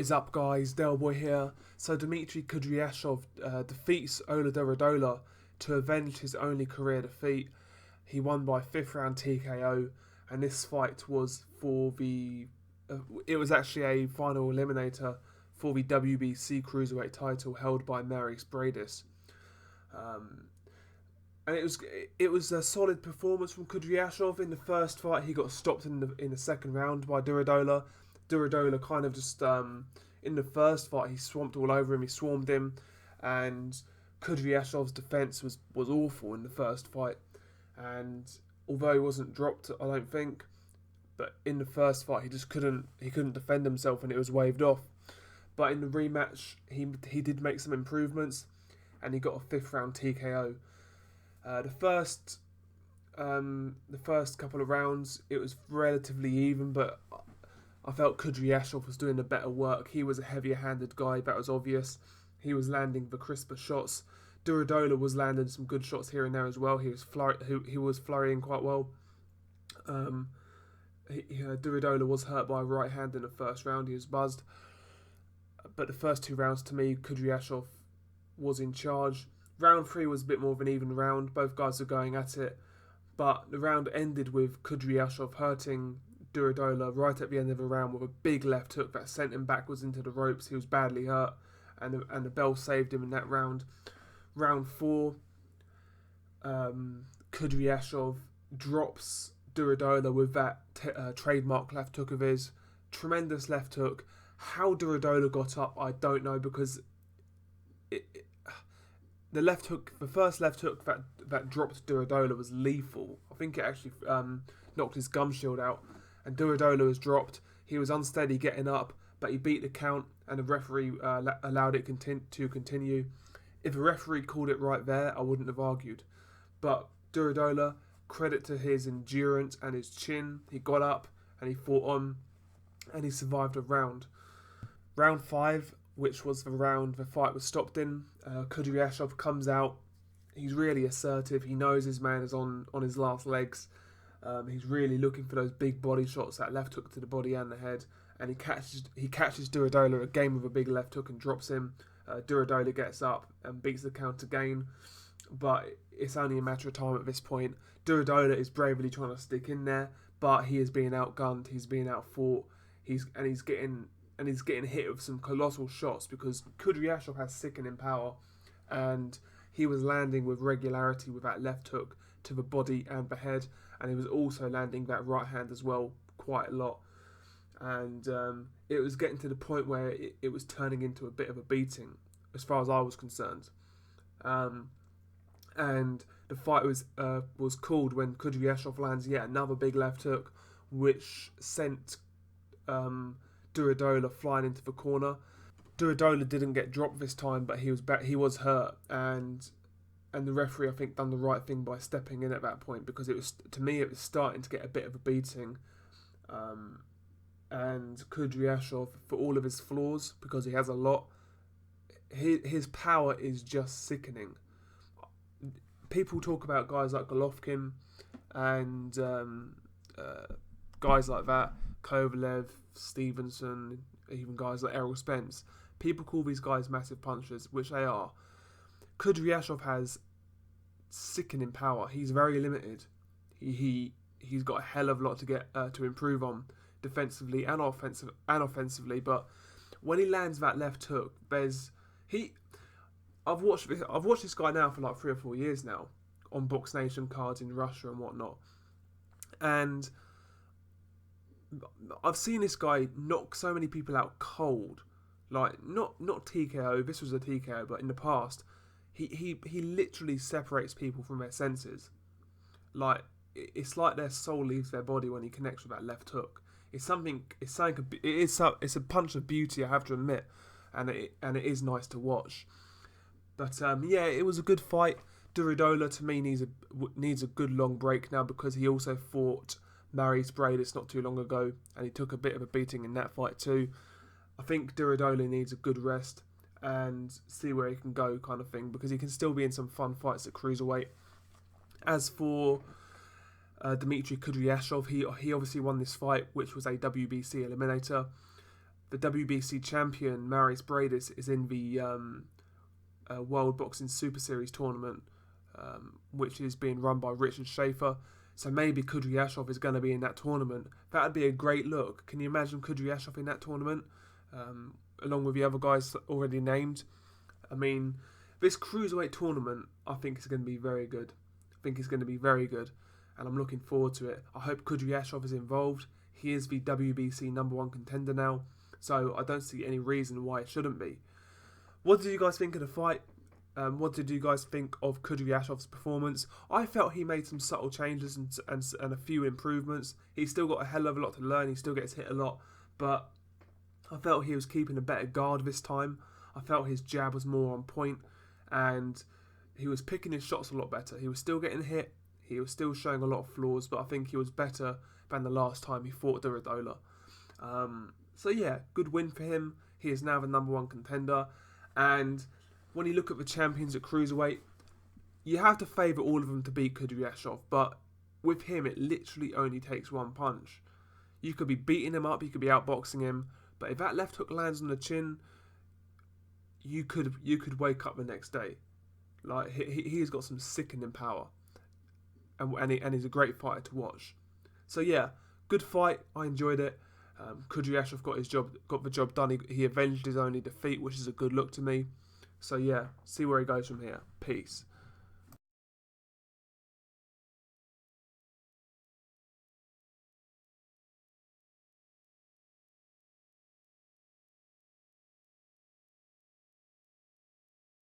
What is up, guys? Delboy here. So Dmitry Kudryashov defeats Durodola to avenge his only career defeat. He won by 5th round TKO, and this fight was for the... it was actually a final eliminator for the WBC Cruiserweight title held by Maurice Bradis. And it was a solid performance from Kudryashov. In the first fight, he got stopped in the second round by Durodola. Durodola kind of just in the first fight, he swamped all over him. He swarmed him, and Kudryashov's defense was awful in the first fight. And although he wasn't dropped, I don't think, but in the first fight, he just couldn't defend himself, and it was waved off. But in the rematch, he did make some improvements, and he got a 5th round TKO. The first couple of rounds, it was relatively even, but I felt Kudryashov was doing the better work. He was a heavier-handed guy, that was obvious. He was landing the crisper shots. Durodola was landing some good shots here and there as well. He was flurrying quite well. Durodola was hurt by a right hand in the first round. He was buzzed. But the first 2 rounds, to me, Kudryashov was in charge. Round 3 was a bit more of an even round. Both guys were going at it. But the round ended with Kudryashov hurting Durodola right at the end of the round with a big left hook that sent him backwards into the ropes. He was badly hurt, and the bell saved him in that round. Round 4, Kudryashov drops Durodola with that trademark left hook of his. Tremendous left hook. How Durodola got up, I don't know, because the first left hook that dropped Durodola was lethal. I think it actually knocked his gum shield out. And Durodola was dropped. He was unsteady getting up, but he beat the count, and the referee allowed it to continue. If the referee called it right there, I wouldn't have argued. But Durodola, credit to his endurance and his chin, he got up and he fought on, and he survived a round. Round 5, which was the round the fight was stopped in, Kudryashov comes out. He's really assertive. He knows his man is on his last legs. He's really looking for those big body shots, that left hook to the body and the head, and he catches Durodola again with a big left hook and drops him. Durodola gets up and beats the count again, but it's only a matter of time at this point. Durodola is bravely trying to stick in there, but he is being outgunned. He's being outfought. He's getting hit with some colossal shots because Kudryashov has sickening power, and he was landing with regularity with that left hook to the body and the head, and he was also landing that right hand as well quite a lot. And it was getting to the point where it was turning into a bit of a beating, as far as I was concerned. And the fight was called when Kudryashov lands yet another big left hook, which sent Durodola flying into the corner. Durodola didn't get dropped this time, but he was hurt, and the referee, I think, done the right thing by stepping in at that point, because it was starting to get a bit of a beating. And Kudryashov, for all of his flaws, because he has a lot, his power is just sickening. People talk about guys like Golovkin and guys like that, Kovalev, Stevenson, even guys like Errol Spence. People call these guys massive punchers, which they are. Kudryashov has sickening power. He's very limited. He's got a hell of a lot to get to improve on, defensively and offensively. But when he lands that left hook, I've watched this guy now for like 3 or 4 years now on Box Nation cards in Russia and whatnot, and I've seen this guy knock so many people out cold. Like not TKO. This was a TKO, but in the past, he literally separates people from their senses. Like it's like their soul leaves their body when he connects with that left hook. It's a punch of beauty, I have to admit, and it is nice to watch. But it was a good fight. Durodola, to me, needs a good long break now, because he also fought Maurice Bradis not too long ago, and he took a bit of a beating in that fight too. I think Durodola needs a good rest and see where he can go, kind of thing, because he can still be in some fun fights at cruiserweight. As for Dmitry Kudryashov, he obviously won this fight, which was a WBC eliminator. the WBC champion Marius Bradis is in the World Boxing Super Series tournament, which is being run by Richard Schaefer. So maybe Kudryashov is going to be in that tournament. That would be a great look. Can you imagine Kudryashov in that tournament, along with the other guys already named? I mean, this cruiserweight tournament, I think is going to be very good. And I'm looking forward to it. I hope Kudryashov is involved. He is the WBC #1 contender now, so I don't see any reason why it shouldn't be. What did you guys think of the fight? What did you guys think of Kudryashov's performance? I felt he made some subtle changes and a few improvements. He's still got a hell of a lot to learn. He still gets hit a lot, but I felt he was keeping a better guard this time. I felt his jab was more on point, and he was picking his shots a lot better. He was still getting hit. He was still showing a lot of flaws, but I think he was better than the last time he fought Durodola. So yeah, good win for him. He is now the #1 contender, and when you look at the champions at cruiserweight, you have to favour all of them to beat Kudryashov, but with him it literally only takes one punch. You could be beating him up, you could be outboxing him, but if that left hook lands on the chin, you could wake up the next day. Like he's got some sickening power, and he's a great fighter to watch. So yeah, good fight. I enjoyed it. Kudryashov got the job done. He avenged his only defeat, which is a good look to me. So yeah, see where he goes from here. Peace.